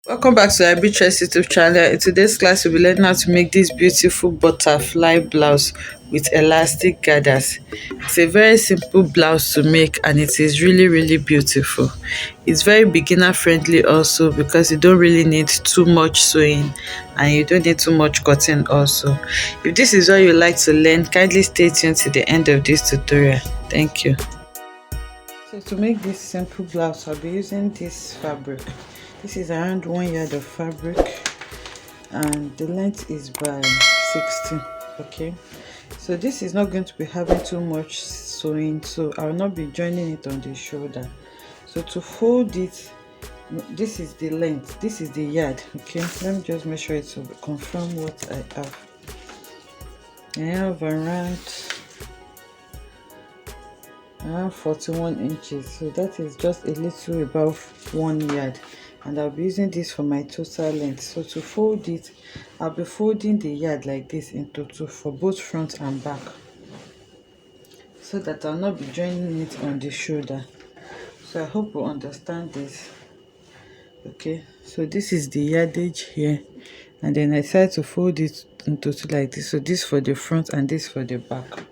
Welcome back to Arbitress YouTube channel. In today's class, we'll be learning how to make this beautiful butterfly blouse with elastic gathers. It's a very simple blouse to make and it is really beautiful. It's very beginner friendly also because you don't really need too much sewing and you don't need too much cutting also. If this is what you like to learn, kindly stay tuned to the end of this tutorial. Thank you. So to make this simple blouse, I'll be using this fabric. This is around 1 yard of fabric and the length is by 16. Okay, so this is not going to be having too much sewing, so I will not be joining it on the shoulder. So to fold it, this is the length, this is the yard. Okay, let me just measure it to confirm what I have. I have around 41 inches, so that is just a little above 1 yard, and I'll be using this for my total length. So to fold it, I'll be folding the yard like this into two for both front and back, so that I'll not be joining it on the shoulder. So I hope you understand this. Okay, so this is the yardage here, and then I decided to fold it into two like this. So this for the front and this for the back,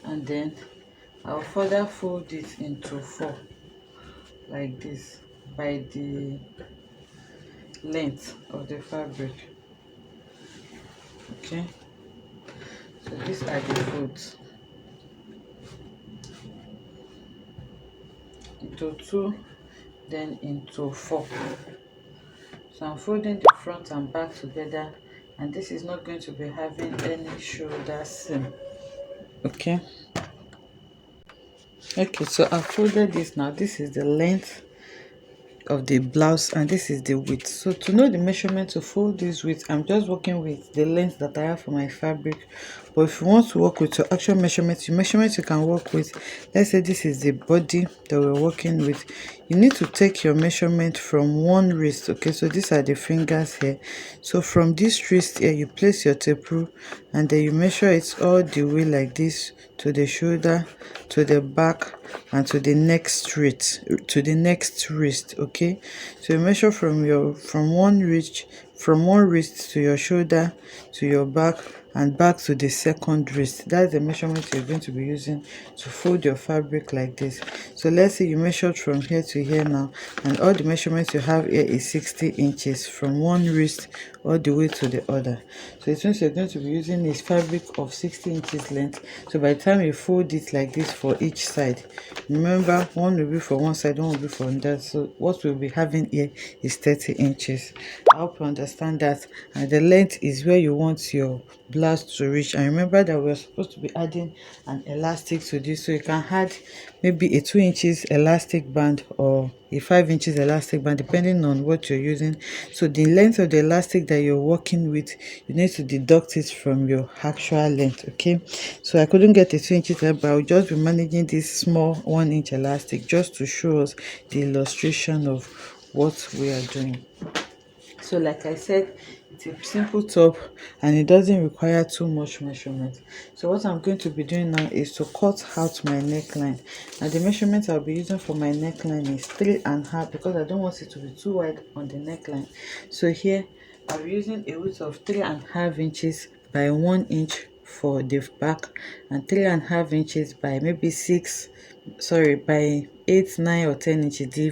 and then I'll further fold it into four like this by the length of the fabric. Okay, so these are the folds into two, then into four. So I'm folding the front and back together, and this is not going to be having any shoulder seam. Okay, so I folded this. Now this is the length of the blouse and this is the width. So to know the measurement to fold this width, I'm just working with the length that I have for my fabric. But if you want to work with your actual measurement, you can work with, let's say this is the body that we're working with, you need to take your measurement from one wrist. Okay, so these are the fingers here. So from this wrist here, you place your tape rule and then you measure it all the way like this to the shoulder, to the back, and to the next wrist. Okay, so you measure from one wrist to your shoulder, to your back, and back to the second wrist. That's the measurement you're going to be using to fold your fabric like this. So let's say you measured from here to here now, and all the measurements you have here is 60 inches from one wrist all the way to the other. So it means you're going to be using this fabric of 60 inches length. So by the time you fold it like this for each side, remember, one will be for one side, one will be for that. So what we'll be having here is 30 inches. I hope you understand that. And the length is where you want your blouse to reach. And remember that we're supposed to be adding an elastic to this, so you can add maybe a 2 inches elastic band or a 5 inches elastic band depending on what you're using. So the length of the elastic that you're working with, you need to deduct it from your actual length. Okay, so I couldn't get a 2 inches, but I'll just be managing this small 1 inch elastic just to show us the illustration of what we are doing. So like I said, it's a simple top and it doesn't require too much measurement. So what I'm going to be doing now is to cut out my neckline. Now the measurement I'll be using for my neckline is 3.5 because I don't want it to be too wide on the neckline. So here I'll be using a width of 3.5 inches by 1 inch for the back, and 3.5 inches by maybe by 8, 9 or 10 inches. The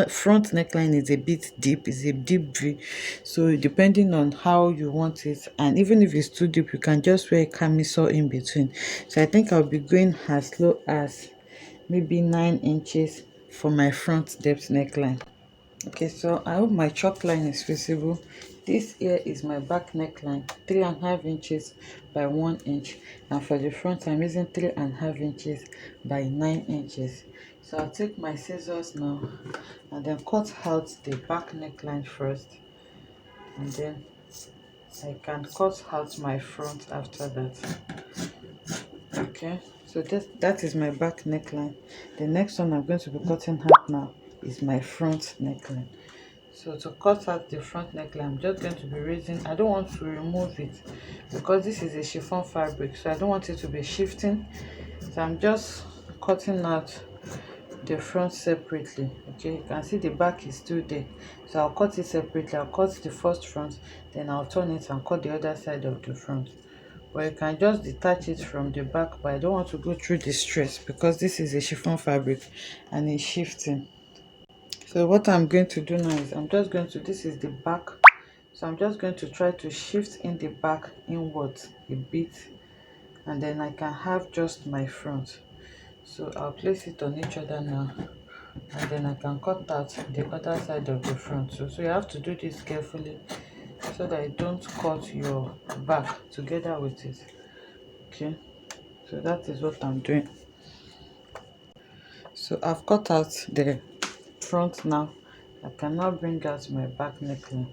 front neckline is a bit deep, it's a deep V, so depending on how you want it, and even if it's too deep, you can just wear a camisole in between. So I think I'll be going as low as maybe 9 inches for my front depth neckline. Okay, so I hope my chalk line is visible. This here is my back neckline, 3.5 inches by 1 inch, and for the front I'm using 3.5 inches by 9 inches. So I'll take my scissors now and then cut out the back neckline first, and then I can cut out my front after that. Okay, so that is my back neckline. The next one I'm going to be cutting out now is my front neckline. So to cut out the front neckline, I'm just going to be raising. I don't want to remove it because this is a chiffon fabric, so I don't want it to be shifting. So I'm just cutting out the front separately. Okay, you can see the back is still there, so I'll cut it separately. I'll cut the first front, then I'll turn it and cut the other side of the front. Or you can just detach it from the back, but I don't want to go through the stress because this is a chiffon fabric and it's shifting. So what I'm going to do now is I'm just going to, this is the back, so I'm just going to try to shift in the back inwards a bit, and then I can have just my front. So I'll place it on each other now, and then I can cut out the other side of the front. So you have to do this carefully so that you don't cut your back together with it. Okay, so that is what I'm doing. So I've cut out the front now. I can now bring out my back neckline.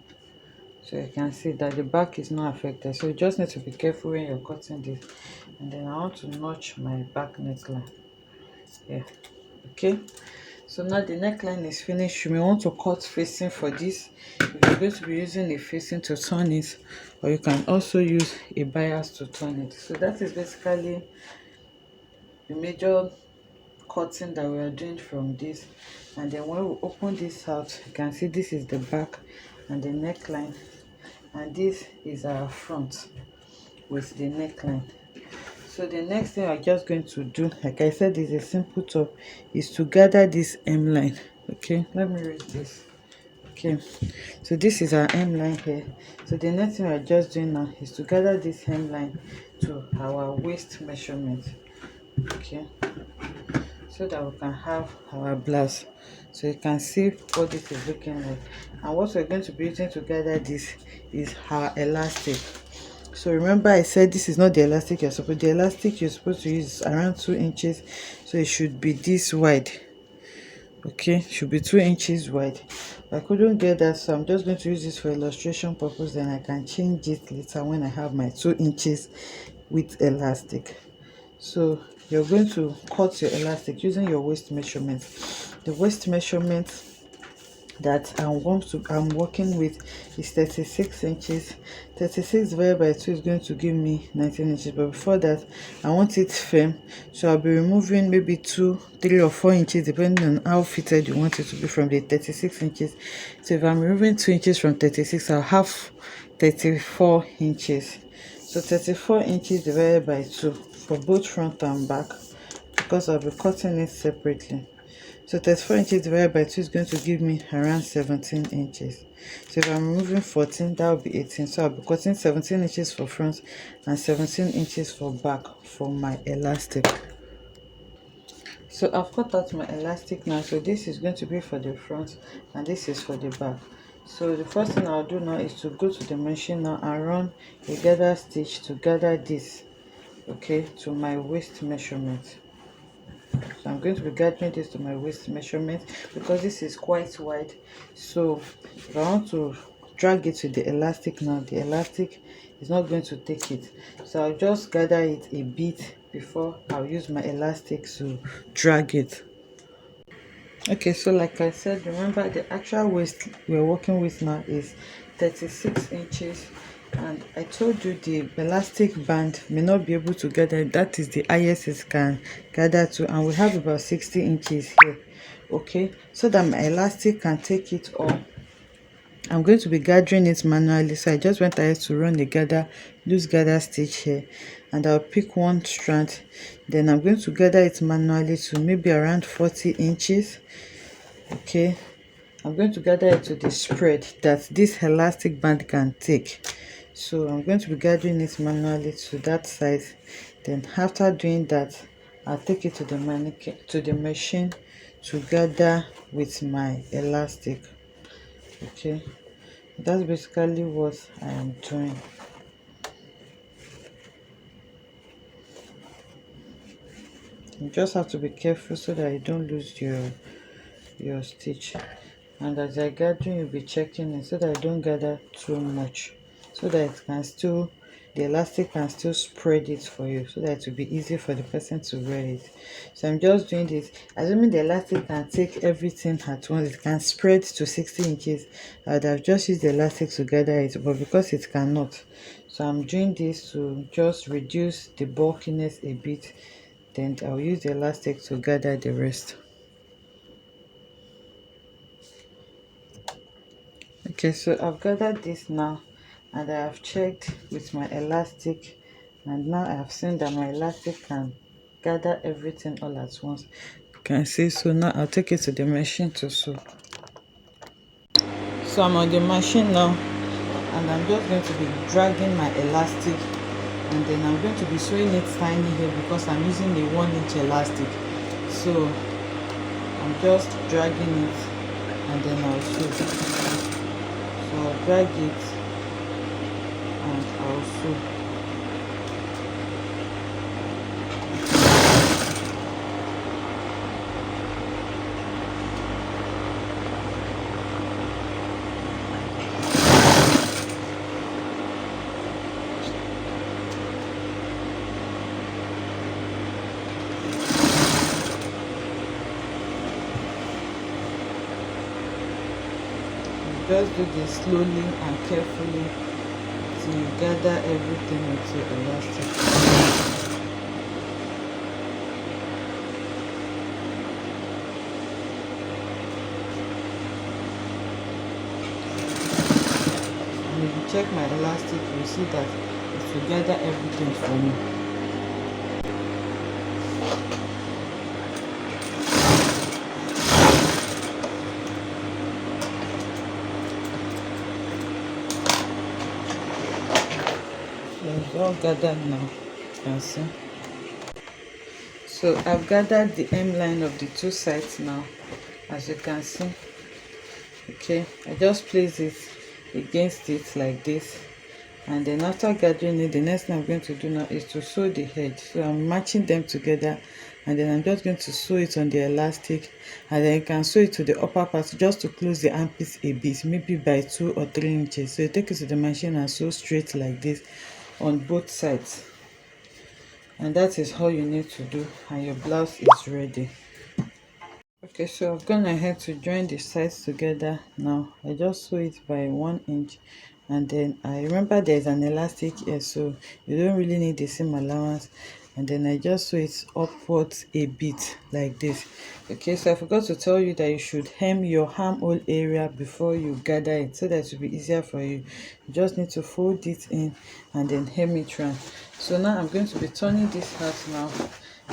So you can see that the back is not affected, so you just need to be careful when you're cutting this. And then I want to notch my back neckline here. Okay, so now the neckline is finished. You may want to cut facing for this if you're going to be using a facing to turn it, or you can also use a bias to turn it. So that is basically the major cutting that we are doing from this. And then when we open this out, you can see this is the back and the neckline, and this is our front with the neckline. So the next thing I'm just going to do, like I said, is a simple top, is to gather this hemline. Okay, let me read this. Okay, so this is our hemline here. So the next thing we're just doing now is to gather this hemline to our waist measurement. Okay, so that we can have our blouse. So you can see what this is looking like, and what we're going to be using to gather this is our elastic. So remember I said this is not the elastic you're supposed, the elastic you're supposed to use is around 2 inches, so it should be this wide. Okay, should be 2 inches wide. I couldn't get that, so I'm just going to use this for illustration purpose, then I can change it later when I have my 2 inches with elastic. So you're going to cut your elastic using your waist measurement. The waist measurement that I'm working with is 36 inches. 36 divided by 2 is going to give me 19 inches, but before that I want it firm, so I'll be removing maybe 2, 3 or 4 inches depending on how fitted you want it to be from the 36 inches. So if I'm removing 2 inches from 36, I'll have 34 inches. So 34 inches divided by 2 for both front and back, because I'll be cutting it separately. So 34 inches divided by 2 is going to give me around 17 inches. So if I'm removing 14, that will be 18. So I'll be cutting 17 inches for front and 17 inches for back for my elastic. So I've cut out my elastic now. So this is going to be for the front and this is for the back. So the first thing I'll do now is to go to the machine now and run a gather stitch to gather this, okay, to my waist measurement. So I'm going to be gathering this to my waist measurement because this is quite wide. So if I want to drag it with the elastic now, the elastic is not going to take it. So I'll just gather it a bit before I'll use my elastic to drag it. Okay, so like I said, remember the actual waist we're working with now is 36 inches, and I told you the elastic band may not be able to gather, that is the highest it can gather to, and we have about 60 inches here. Okay, so that my elastic can take it all, I'm going to be gathering it manually. So I just went ahead to run the loose gather stitch here, and I'll pick one strand, then I'm going to gather it manually to maybe around 40 inches. Okay, I'm going to gather it to the spread that this elastic band can take. So I'm going to be gathering it manually to that size. Then after doing that, I'll take it to the machine to gather with my elastic. Okay, that's basically what I am doing. You just have to be careful so that you don't lose your stitch, and as I gathering, you'll be checking it so that I don't gather too much, so that it can still, the elastic can still spread it for you, so that it will be easy for the person to wear it. So I'm just doing this, assuming the elastic can take everything at once, it can spread to 60 inches. I would have just used the elastic to gather it, but because it cannot, so I'm doing this to just reduce the bulkiness a bit, then I'll use the elastic to gather the rest. Okay, so I've gathered this now, and I have checked with my elastic, and now I have seen that my elastic can gather everything all at once. You can see. So now I'll take it to the machine to sew. So I'm on the machine now, and I'm just going to be dragging my elastic, and then I'm going to be sewing it tiny here because I'm using a 1 inch elastic. So I'm just dragging it, and then I'll sew. So I'll drag it and I'll sew. Just do this slowly and carefully till you gather everything with your elastic. And if you check my elastic, you see that it will gather everything for me. So it's all gathered now, you can see. So I've gathered the hemline of the two sides now, as you can see. Okay, I just place it against it like this, and then after gathering it, the next thing I'm going to do now is to sew the edge. So I'm matching them together, and then I'm just going to sew it on the elastic, and then you can sew it to the upper part just to close the armpits a bit, maybe by 2 or 3 inches. So you take it to the machine and sew straight like this on both sides, and that is all you need to do, and your blouse is ready. Okay, so I've gone ahead to join the sides together now. I just sew it by 1 inch, and then I remember there's an elastic here, so you don't really need the seam allowance, and then I just sew it upwards a bit like this. Okay, so I forgot to tell you that you should hem your armhole area before you gather it, so that it will be easier for you. You just need to fold it in and then hem it round. So now I'm going to be turning this out now,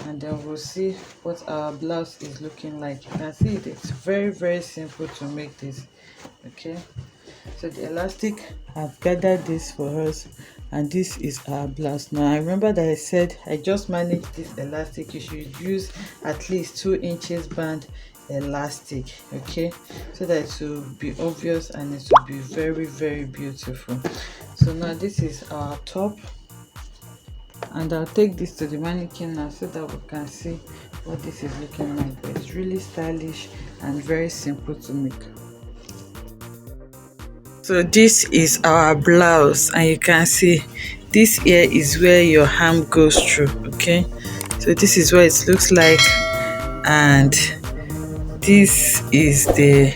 and then we'll see what our blouse is looking like. You can see it's very simple to make this. Okay, so the elastic, I've gathered this for us, and this is our blouse. Now I remember that I said I just managed this elastic. You should use at least 2 inches band elastic, okay, so that it will be obvious and it will be very beautiful. So now this is our top, and I'll take this to the mannequin now so that we can see what this is looking like. But it's really stylish and very simple to make. So this is our blouse, and you can see this here is where your arm goes through. Okay, so this is what it looks like, and this is the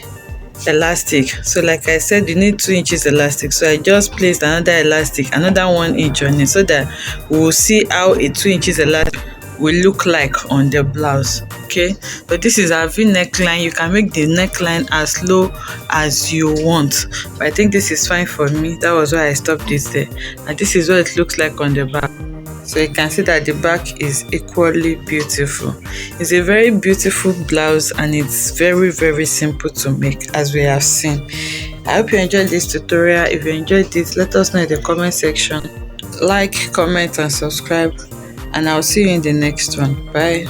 elastic. So like I said, you need 2 inches elastic, so I just placed another elastic, another 1 inch on it, so that we will see how a 2 inches elastic will look like on the blouse. Okay, so this is our V neckline. You can make the neckline as low as you want, but I think this is fine for me. That was why I stopped this there, and this is what it looks like on the back. So you can see that the back is equally beautiful. It's a very beautiful blouse, and it's very simple to make, as we have seen. I hope you enjoyed this tutorial. If you enjoyed this, let us know in the comment section. Like, comment and subscribe, and I'll see you in the next one. Bye.